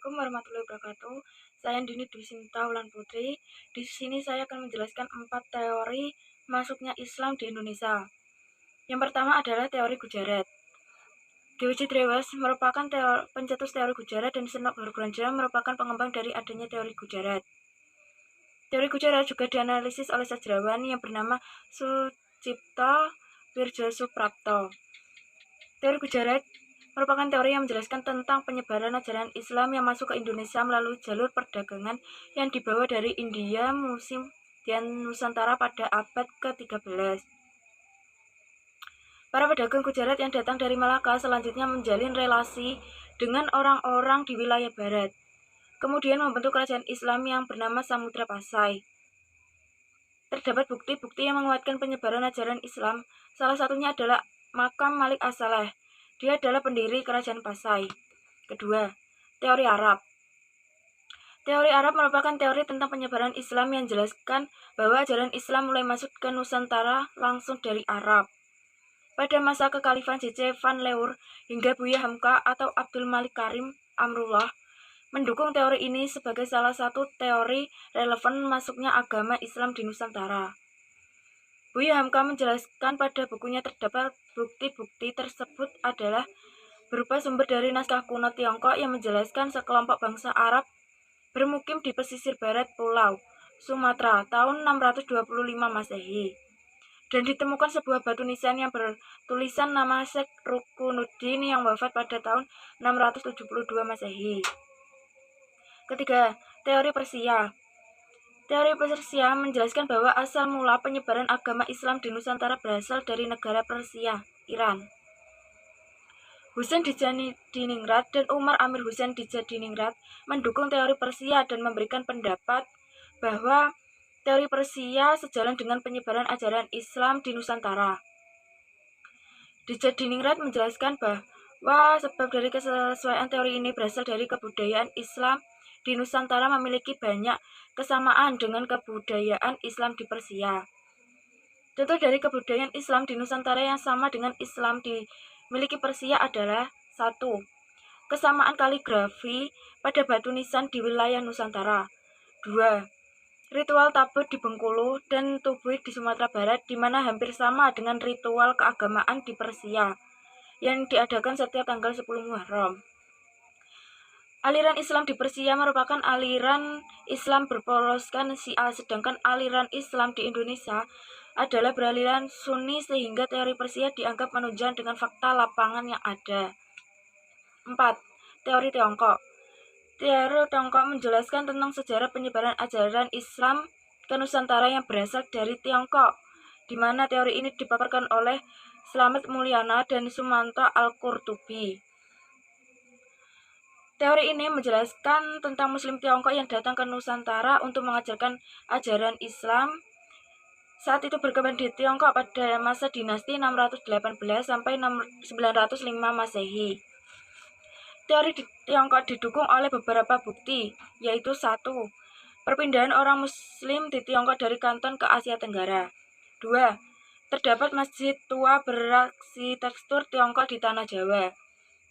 Assalamualaikum warahmatullahi wabarakatuh. Saya Dini Dwi Sinta Wulan Putri. Di sini saya akan menjelaskan 4 teori masuknya Islam di Indonesia. Yang pertama adalah teori Gujarat. G.W.J. Drewas merupakan pencetus teori Gujarat dan Senok Hargranja merupakan pengembang dari adanya teori Gujarat. Teori Gujarat juga dianalisis oleh sejarawan yang bernama Sucipto Wirjosuprapto. Teori Gujarat merupakan teori yang menjelaskan tentang penyebaran ajaran Islam yang masuk ke Indonesia melalui jalur perdagangan yang dibawa dari India, musim dan Nusantara pada abad ke-13. Para pedagang Gujarat yang datang dari Malaka selanjutnya menjalin relasi dengan orang-orang di wilayah barat, kemudian membentuk kerajaan Islam yang bernama Samudra Pasai. Terdapat bukti-bukti yang menguatkan penyebaran ajaran Islam, salah satunya adalah makam Malik As-Saleh. Dia adalah pendiri kerajaan Pasai. Kedua, teori Arab. Teori Arab merupakan teori tentang penyebaran Islam yang menjelaskan bahwa ajaran Islam mulai masuk ke Nusantara langsung dari Arab. Pada masa kekhalifahan J.C. Van Leur hingga Buya Hamka atau Abdul Malik Karim Amrullah mendukung teori ini sebagai salah satu teori relevan masuknya agama Islam di Nusantara. Buya Hamka menjelaskan pada bukunya terdapat bukti-bukti tersebut adalah berupa sumber dari naskah kuno Tiongkok yang menjelaskan sekelompok bangsa Arab bermukim di pesisir barat Pulau Sumatera tahun 625 Masehi. Dan ditemukan sebuah batu nisan yang bertulisan nama Syekh Rukunuddin yang wafat pada tahun 672 Masehi. Ketiga, teori Persia. Teori Persia menjelaskan bahwa asal mula penyebaran agama Islam di Nusantara berasal dari negara Persia, Iran. Husain Dijadiningrat dan Umar Amir Husain Dijadiningrat mendukung teori Persia dan memberikan pendapat bahwa teori Persia sejalan dengan penyebaran ajaran Islam di Nusantara. Dijadiningrat menjelaskan bahwa sebab dari kesesuaian teori ini berasal dari kebudayaan Islam di Nusantara memiliki banyak kesamaan dengan kebudayaan Islam di Persia. Contoh dari kebudayaan Islam di Nusantara yang sama dengan Islam dimiliki Persia adalah 1. Kesamaan kaligrafi pada batu nisan di wilayah Nusantara. 2. Ritual tabut di Bengkulu dan Tubuh di Sumatera Barat di mana hampir sama dengan ritual keagamaan di Persia yang diadakan setiap tanggal 10 Muharram. Aliran Islam di Persia merupakan aliran Islam berporoskan Syiah, sedangkan aliran Islam di Indonesia adalah beraliran Sunni sehingga teori Persia dianggap menunjang dengan fakta lapangan yang ada. 4. Teori Tiongkok. Teori Tiongkok menjelaskan tentang sejarah penyebaran ajaran Islam ke Nusantara yang berasal dari Tiongkok, di mana teori ini dipaparkan oleh Slamet Mulyana dan Sumanto Al-Qurtubi. Teori ini menjelaskan tentang Muslim Tiongkok yang datang ke Nusantara untuk mengajarkan ajaran Islam. Saat itu berkembang di Tiongkok pada masa dinasti 618 sampai 905 Masehi. Teori di Tiongkok didukung oleh beberapa bukti, yaitu 1. Perpindahan orang Muslim di Tiongkok dari Kanton ke Asia Tenggara. 2. Terdapat masjid tua berarsitektur Tiongkok di Tanah Jawa.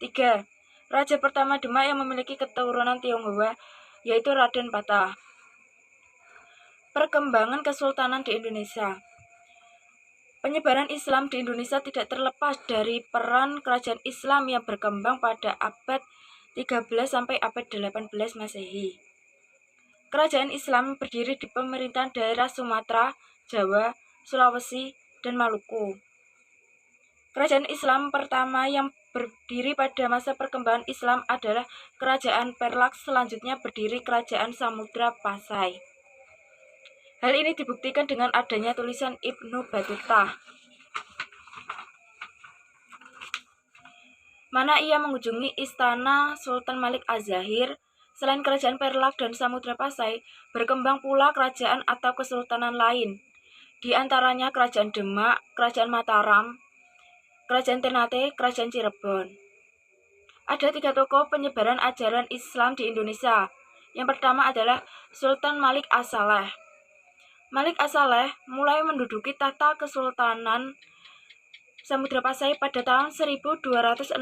3. Raja pertama Demak yang memiliki keturunan Tionghoa, yaitu Raden Patah. Perkembangan Kesultanan di Indonesia. Penyebaran Islam di Indonesia tidak terlepas dari peran kerajaan Islam yang berkembang pada abad 13 sampai abad 18 Masehi. Kerajaan Islam berdiri di pemerintahan daerah Sumatera, Jawa, Sulawesi, dan Maluku. Kerajaan Islam pertama yang berdiri pada masa perkembangan Islam adalah Kerajaan Perlak, selanjutnya berdiri Kerajaan Samudra Pasai. Hal ini dibuktikan dengan adanya tulisan Ibnu Battuta, mana ia mengunjungi istana Sultan Malik Az-Zahir. Selain Kerajaan Perlak dan Samudra Pasai, berkembang pula kerajaan atau kesultanan lain, di antaranya Kerajaan Demak, Kerajaan Mataram, Kerajaan Ternate, Kerajaan Cirebon. Ada 3 tokoh penyebaran ajaran Islam di Indonesia. Yang pertama adalah Sultan Malik As-Saleh. Malik As-Saleh mulai menduduki tahta Kesultanan Samudra Pasai pada tahun 1267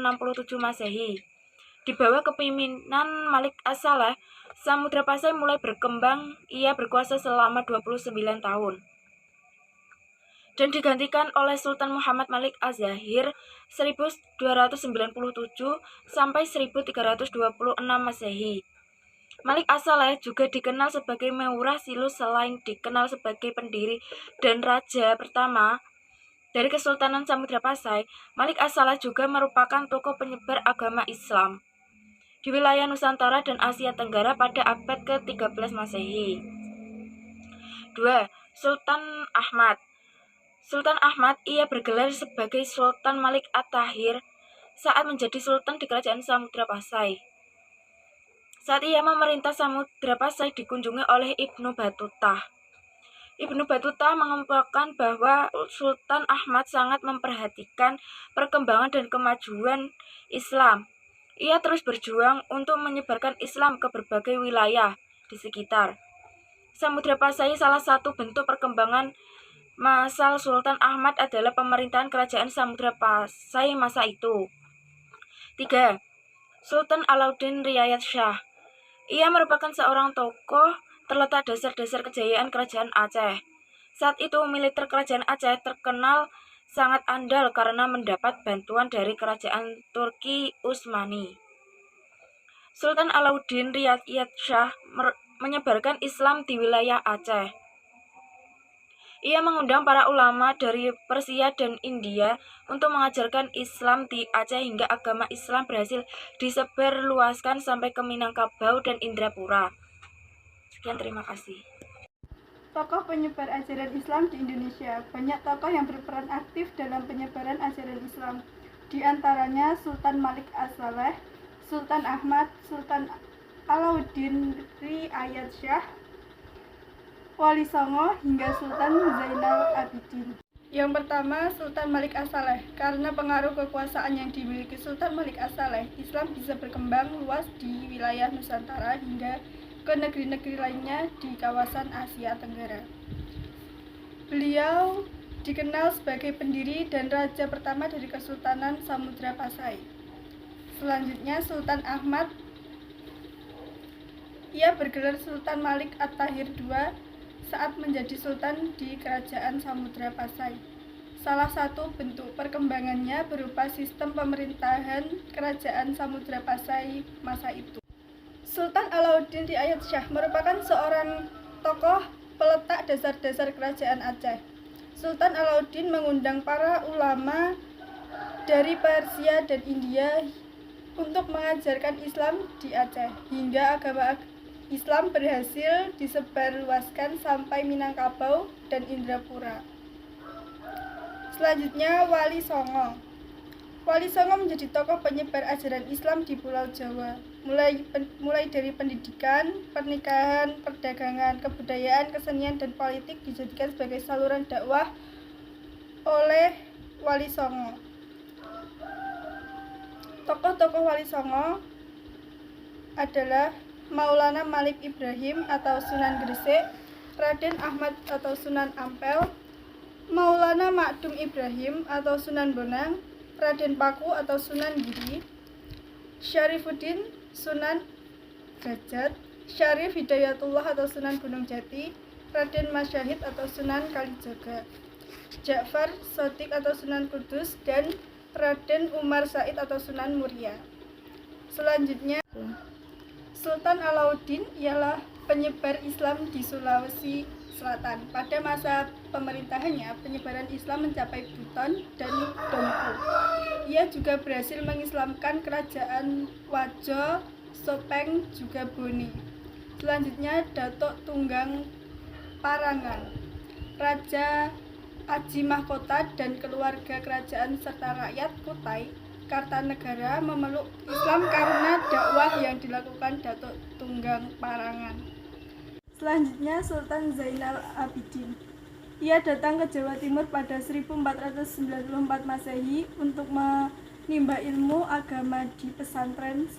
Masehi. Di bawah kepemimpinan Malik as-Saleh, Samudra Pasai mulai berkembang. Ia berkuasa selama 29 tahun dan digantikan oleh Sultan Muhammad Malik Az-Zahir 1297 sampai 1326 Masehi. Malik as-Saleh juga dikenal sebagai Meurah Silus selain dikenal sebagai pendiri dan raja pertama dari Kesultanan Samudra Pasai. Malik as-Saleh juga merupakan tokoh penyebar agama Islam di wilayah Nusantara dan Asia Tenggara pada abad ke-13 Masehi. 2. Sultan Ahmad. Sultan Ahmad, ia bergelar sebagai Sultan Malik at-Tahir saat menjadi sultan di Kerajaan Samudra Pasai. Saat ia memerintah Samudra Pasai dikunjungi oleh Ibnu Battuta. Ibnu Battuta mengemukakan bahwa Sultan Ahmad sangat memperhatikan perkembangan dan kemajuan Islam. Ia terus berjuang untuk menyebarkan Islam ke berbagai wilayah di sekitar Samudra Pasai. Salah satu bentuk perkembangan masal Sultan Ahmad adalah pemerintahan kerajaan Samudra Pasai masa itu. 3. Sultan Alauddin Riayat Shah. Ia merupakan seorang tokoh terletak dasar-dasar kejayaan kerajaan Aceh. Saat itu militer kerajaan Aceh terkenal sangat andal karena mendapat bantuan dari kerajaan Turki Utsmani. Sultan Alauddin Riayat Shah menyebarkan Islam di wilayah Aceh. Ia mengundang para ulama dari Persia dan India untuk mengajarkan Islam di Aceh hingga agama Islam berhasil disebarluaskan sampai ke Minangkabau dan Indrapura. Sekian, terima kasih. Tokoh penyebar ajaran Islam di Indonesia. Banyak tokoh yang berperan aktif dalam penyebaran ajaran Islam. Di antaranya Sultan Malik as-Saleh, Sultan Ahmad, Sultan Alauddin Riayat Shah, Wali Songo, hingga Sultan Zainal Abidin. Yang pertama, Sultan Malik as-Saleh. Karena pengaruh kekuasaan yang dimiliki Sultan Malik as-Saleh, Islam bisa berkembang luas di wilayah Nusantara hingga ke negeri-negeri lainnya di kawasan Asia Tenggara. Beliau dikenal sebagai pendiri dan raja pertama dari Kesultanan Samudra Pasai. Selanjutnya, Sultan Ahmad. Ia bergelar Sultan Malik at-Tahir II saat menjadi sultan di Kerajaan Samudra Pasai. Salah satu bentuk perkembangannya berupa sistem pemerintahan Kerajaan Samudra Pasai masa itu. Sultan Alauddin Riayat Shah merupakan seorang tokoh peletak dasar-dasar kerajaan Aceh. Sultan Alauddin mengundang para ulama dari Persia dan India untuk mengajarkan Islam di Aceh hingga agama Islam berhasil disebarluaskan sampai Minangkabau dan Indrapura. Selanjutnya, Wali Songo. Wali Songo menjadi tokoh penyebar ajaran Islam di Pulau Jawa, mulai dari pendidikan, pernikahan, perdagangan, kebudayaan, kesenian, dan politik dijadikan sebagai saluran dakwah oleh Wali Songo. Tokoh-tokoh Wali Songo adalah Maulana Malik Ibrahim atau Sunan Gresik, Raden Ahmad atau Sunan Ampel, Maulana Makdum Ibrahim atau Sunan Bonang, Raden Paku atau Sunan Giri, Syarifuddin Sunan Derajat, Syarif Hidayatullah atau Sunan Gunung Jati, Raden Masyahid atau Sunan Kalijaga, Ja'far Shadiq atau Sunan Kudus, dan Raden Umar Said atau Sunan Muria. Selanjutnya, Sultan Alauddin ialah penyebar Islam di Sulawesi Selatan. Pada masa pemerintahannya, penyebaran Islam mencapai Buton dan Dompu. Ia juga berhasil mengislamkan kerajaan Wajo, Sopeng, juga Boni. Selanjutnya, Datuk Tunggang Parangan, Raja Aji Mahkota dan keluarga kerajaan serta rakyat Kutai Kartanegara memeluk Islam karena dakwah yang dilakukan Datuk Tunggang Parangan. Selanjutnya, Sultan Zainal Abidin. Ia datang ke Jawa Timur pada 1494 Masehi untuk menimba ilmu agama di pesantren